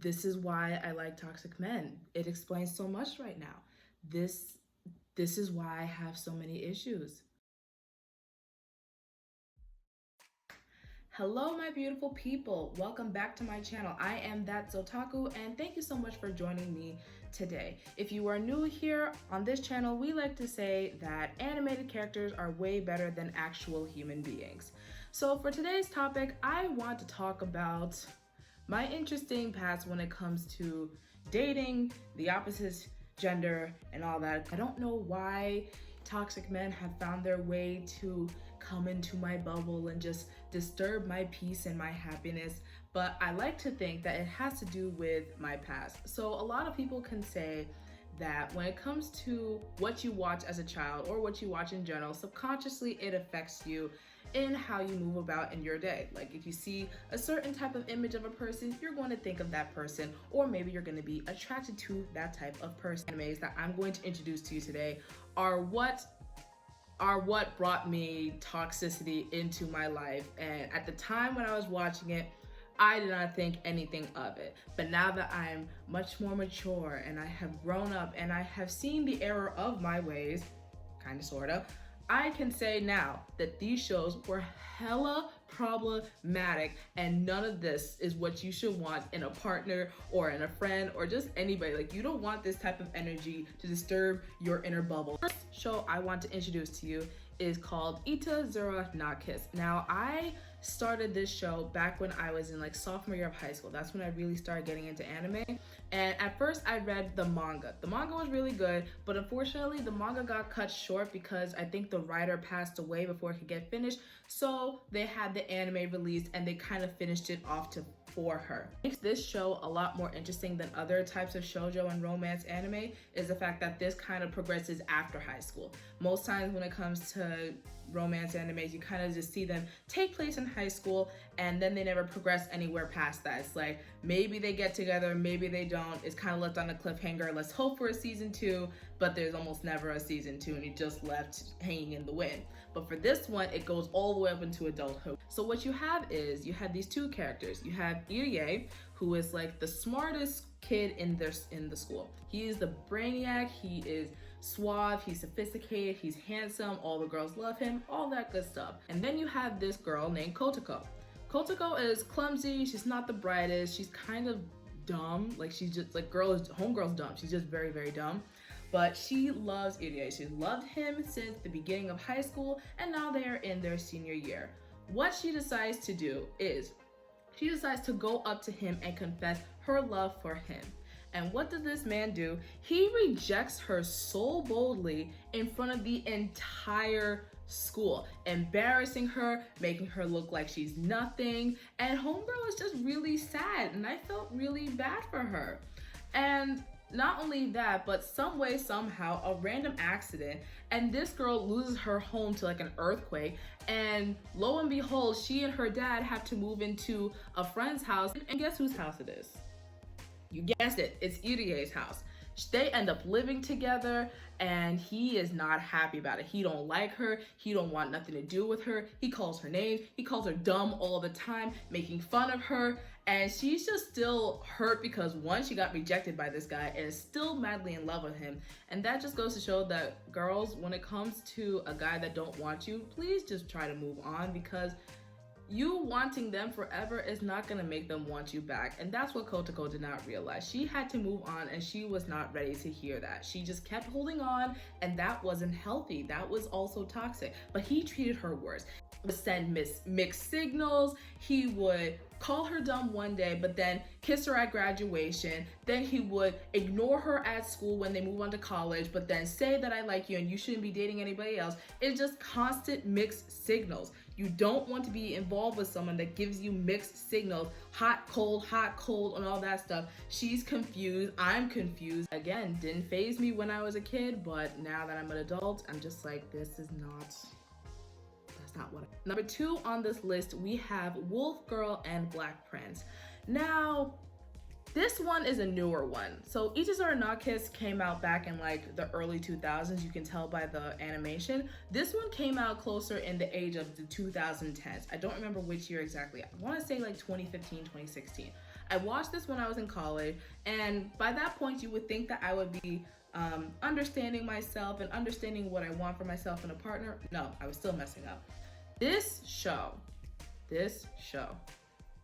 This is why I like toxic men. It explains so much right now. This this is why I have so many issues. Hello, my beautiful people. Welcome back to my channel. I am That Zotaku, and thank you so much for joining me today. If you are new here on this channel, we like to say that animated characters are way better than actual human beings. So for today's topic, I want to talk about my interesting past when it comes to dating, the opposite gender, and all that. I don't know why toxic men have found their way to come into my bubble and just disturb my peace and my happiness, but I like to think that it has to do with my past. So a lot of people can say that when it comes to what you watch as a child or what you watch in general, subconsciously it affects you in how you move about in your day. Like if you see a certain type of image of a person, you're going to think of that person, or maybe you're going to be attracted to that type of person. Animes that I'm going to introduce to you today are what brought me toxicity into my life. And at the time when I was watching it, I did not think anything of it. But now that I'm much more mature and I have grown up and I have seen the error of my ways, kind of, sort of, I can say now that these shows were hella problematic, and none of this is what you should want in a partner or in a friend or just anybody. Like, you don't want this type of energy to disturb your inner bubble. First show I want to introduce to you is called ItaKiss. Now, I started this show back when I was in like sophomore year of high school. That's when I really started getting into anime. And at first I read the manga. The manga was really good, but unfortunately the manga got cut short because I think the writer passed away before it could get finished. So they had the anime released and they kind of finished it off for her. What makes this show a lot more interesting than other types of shojo and romance anime is the fact that this kind of progresses after high school. Most times when it comes to romance animes, you kind of just see them take place in high school and then they never progress anywhere past that. It's like maybe they get together, maybe they don't. It's kind of left on a cliffhanger. Let's hope for a season 2, but there's almost never a season 2 and it just left hanging in the wind. But for this one, it goes all the way up into adulthood. So what you have is you have these two characters. You have Irie, who is like the smartest kid in the school. He is the brainiac. He is suave, he's sophisticated, he's handsome, all the girls love him, all that good stuff. And then you have this girl named Kotoko. Kotoko is clumsy, she's not the brightest, she's kind of dumb, like she's just like homegirl's dumb, she's just very, very dumb. But she loves Irie. She's loved him since the beginning of high school, and now they are in their senior year. What she decides to do is she decides to go up to him and confess her love for him. And what does this man do? He rejects her so boldly in front of the entire school, embarrassing her, making her look like she's nothing. And homegirl is just really sad, and I felt really bad for her. And not only that, but some way, somehow, a random accident, and this girl loses her home to like an earthquake, and lo and behold, she and her dad have to move into a friend's house, and guess whose house it is? You guessed it, it's Irie's house. They end up living together and he is not happy about it. He don't like her, he don't want nothing to do with her. He calls her names, he calls her dumb all the time, making fun of her, and she's just still hurt because one, she got rejected by this guy and is still madly in love with him. And that just goes to show that girls, when it comes to a guy that don't want you, please just try to move on, because you wanting them forever is not gonna make them want you back. And that's what Kotoko did not realize. She had to move on and she was not ready to hear that. She just kept holding on, and that wasn't healthy. That was also toxic. But he treated her worse. He would send mixed signals. He would call her dumb one day, but then kiss her at graduation. Then he would ignore her at school when they move on to college, but then say that I like you and you shouldn't be dating anybody else. It's just constant mixed signals. You don't want to be involved with someone that gives you mixed signals, hot, cold, and all that stuff. She's confused, I'm confused. Again, didn't faze me when I was a kid, but now that I'm an adult, I'm just like, that's not what Number 2 on this list, we have Wolf Girl and Black Prince. Now, this one is a newer one. So ItaKiss came out back in like the early 2000s. You can tell by the animation. This one came out closer in the age of the 2010s. I don't remember which year exactly. I want to say like 2015, 2016. I watched this when I was in college, and by that point you would think that I would be understanding myself and understanding what I want for myself and a partner. No, I was still messing up. This show,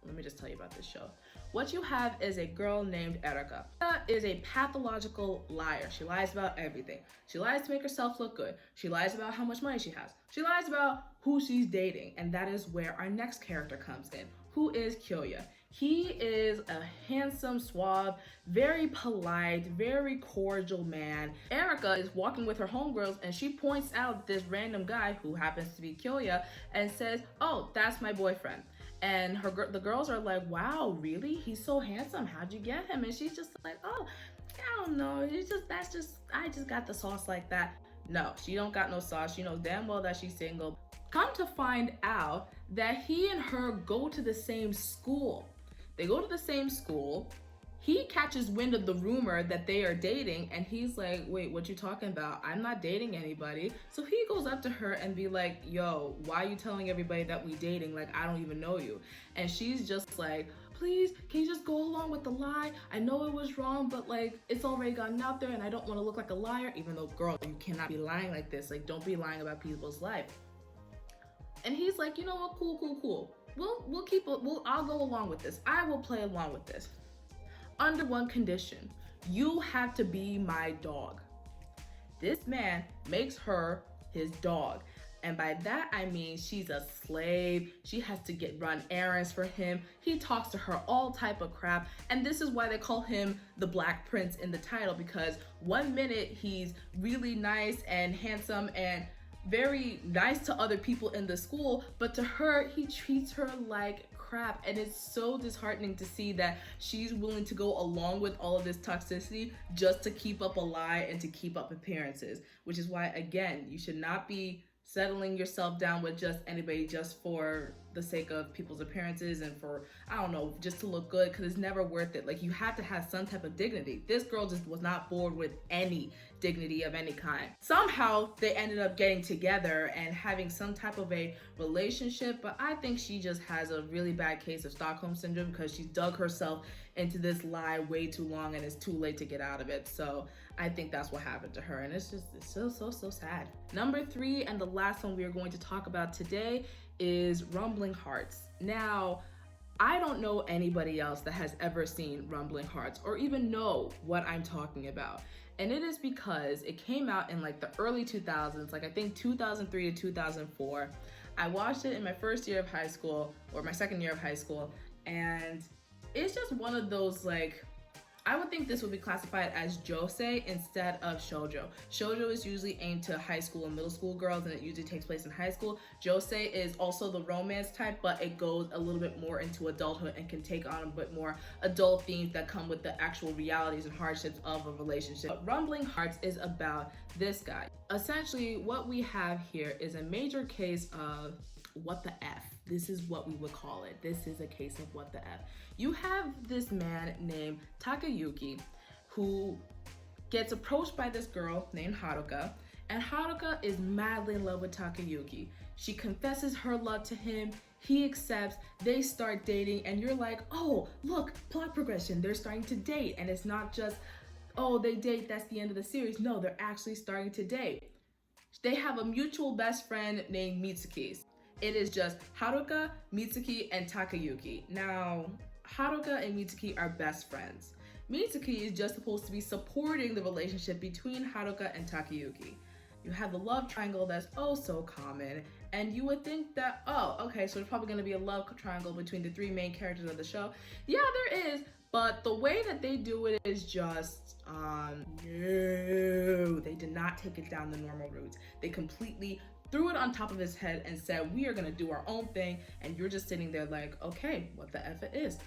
let me just tell you about this show. What you have is a girl named Erika. Erika is a pathological liar. She lies about everything. She lies to make herself look good. She lies about how much money she has. She lies about who she's dating. And that is where our next character comes in, who is Kyoya. He is a handsome, suave, very polite, very cordial man. Erika is walking with her homegirls and she points out this random guy who happens to be Kyoya and says, "Oh, that's my boyfriend." And the girls are like, "Wow, really? He's so handsome. How'd you get him?" And she's just like, "Oh, I don't know. I just got the sauce like that." No, she don't got no sauce. She knows damn well that she's single. Come to find out that he and her go to the same school. They go to the same school. He catches wind of the rumor that they are dating, and he's like, "Wait, what you talking about? I'm not dating anybody." So he goes up to her and be like, "Yo, why are you telling everybody that we dating? Like, I don't even know you." And she's just like, "Please, can you just go along with the lie? I know it was wrong, but like, it's already gotten out there and I don't want to look like a liar." Even though, girl, you cannot be lying like this. Like, don't be lying about people's life. And he's like, "You know what? Cool. I'll go along with this. I will play along with this. Under one condition, you have to be my dog." This man makes her his dog. And by that, I mean she's a slave. She has to run errands for him. He talks to her all type of crap. And this is why they call him the Black Prince in the title, because one minute he's really nice and handsome and very nice to other people in the school, but to her, he treats her like crap. And it's so disheartening to see that she's willing to go along with all of this toxicity just to keep up a lie and to keep up appearances, which is why, again, you should not be settling yourself down with just anybody just for the sake of people's appearances and for, I don't know, just to look good, because it's never worth it. Like, you have to have some type of dignity. This girl just was not born with any dignity of any kind. Somehow they ended up getting together and having some type of a relationship, but I think she just has a really bad case of Stockholm syndrome because she dug herself into this lie way too long and it's too late to get out of it. So I think that's what happened to her, and it's so sad. Number 3, and the last one we are going to talk about today, is Rumbling Hearts. Now, I don't know anybody else that has ever seen Rumbling Hearts or even know what I'm talking about. And it is because it came out in like the early 2000s, like I think 2003 to 2004. I watched it in my first year of high school, or my second year of high school, and it's just one of those, like, I would think this would be classified as josei instead of shojo. Shojo is usually aimed to high school and middle school girls, and it usually takes place in high school. Josei is also the romance type, but it goes a little bit more into adulthood and can take on a bit more adult themes that come with the actual realities and hardships of a relationship. But Rumbling Hearts is about this guy. Essentially, what we have here is a major case of what the F. This is what we would call it. This is a case of what the F. You have this man named Takayuki who gets approached by this girl named Haruka, and Haruka is madly in love with Takayuki. She confesses her love to him, he accepts, they start dating, and you're like, "Oh, look, plot progression, they're starting to date." And it's not just, "Oh, they date, that's the end of the series." No, they're actually starting to date. They have a mutual best friend named Mitsuki. It is just Haruka, Mitsuki, and Takayuki. Now, Haruka and Mitsuki are best friends. Mitsuki is just supposed to be supporting the relationship between Haruka and Takayuki. You have the love triangle that's oh so common, and you would think that, oh, okay, so there's probably going to be a love triangle between the 3 main characters of the show. Yeah, there is, but the way that they do it is just, no, they did not take it down the normal routes. They completely threw it on top of his head and said, "We are gonna do our own thing," and you're just sitting there like, okay, what the F it is.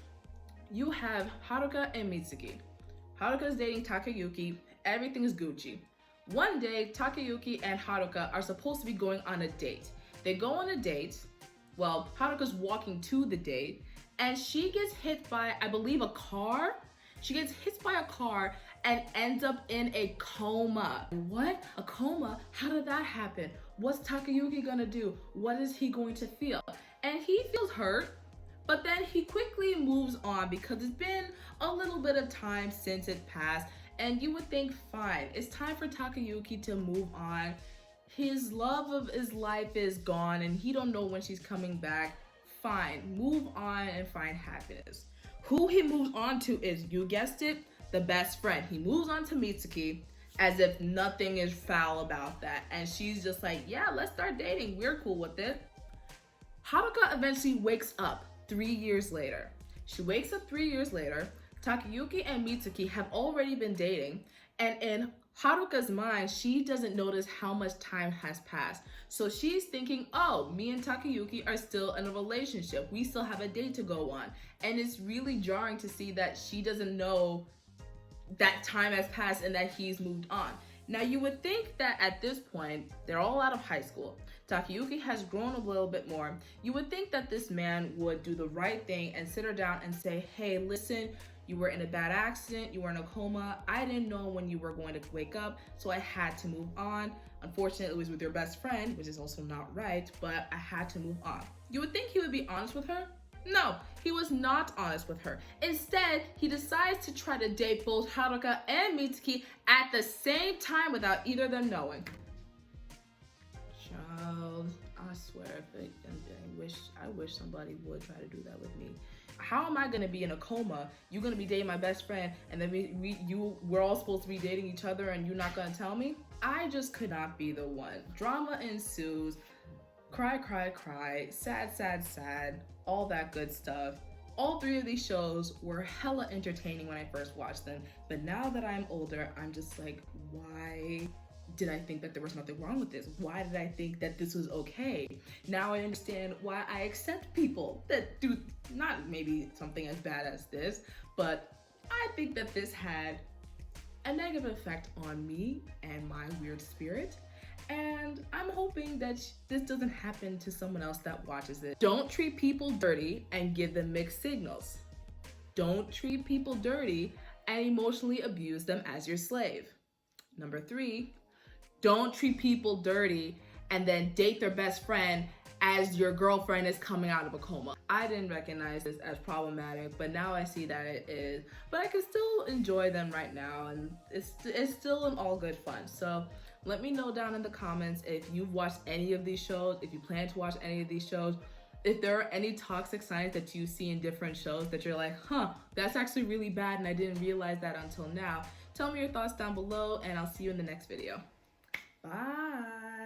You have Haruka and Mitsuki. Haruka's dating Takayuki, everything's Gucci. One day, Takayuki and Haruka are supposed to be going on a date. They go on a date, well, Haruka's walking to the date, and she gets hit by, I believe, a car? She gets hit by a car and ends up in a coma. What? A coma? How did that happen? What's Takayuki gonna do? What is he going to feel? And he feels hurt, But then he quickly moves on because it's been a little bit of time since it passed, and you would think, fine, it's time for Takayuki to move on. His love of his life is gone and he don't know when she's coming back. Fine, move on and find happiness. Who he moves on to is, you guessed it, the best friend. He moves on to Mitsuki as if nothing is foul about that. And she's just like, yeah, let's start dating. We're cool with it. Haruka eventually wakes up 3 years later. She wakes up 3 years later. Takayuki and Mitsuki have already been dating. And in Haruka's mind, she doesn't notice how much time has passed. So she's thinking, oh, me and Takayuki are still in a relationship. We still have a date to go on. And it's really jarring to see that she doesn't know that time has passed and that he's moved on. Now you would think that at this point, they're all out of high school. Takayuki has grown a little bit more. You would think that this man would do the right thing and sit her down and say, hey, listen, you were in a bad accident, you were in a coma. I didn't know when you were going to wake up, so I had to move on. Unfortunately, it was with your best friend, which is also not right, but I had to move on. You would think he would be honest with her. No, he was not honest with her. Instead, he decides to try to date both Haruka and Mitsuki at the same time without either of them knowing. Child, I swear, I wish somebody would try to do that with me. How am I gonna be in a coma? You're gonna be dating my best friend, and then we're all supposed to be dating each other, and you're not gonna tell me? I just could not be the one. Drama ensues. Cry, cry, cry. Sad, sad, sad. All that good stuff. All three of these shows were hella entertaining when I first watched them, but now that I'm older, I'm just like, why did I think that there was nothing wrong with this? Why did I think that this was okay? Now I understand why I accept people that do not maybe something as bad as this, but I think that this had a negative effect on me and my weird spirit. And I'm hoping that this doesn't happen to someone else that watches this. Don't treat people dirty and give them mixed signals. Don't treat people dirty and emotionally abuse them as your slave. Number 3, don't treat people dirty and then date their best friend as your girlfriend is coming out of a coma. I didn't recognize this as problematic, but now I see that it is. But I can still enjoy them right now, and it's still an all good fun. So let me know down in the comments if you've watched any of these shows, if you plan to watch any of these shows, if there are any toxic signs that you see in different shows that you're like, huh, that's actually really bad and I didn't realize that until now. Tell me your thoughts down below, and I'll see you in the next video. Bye.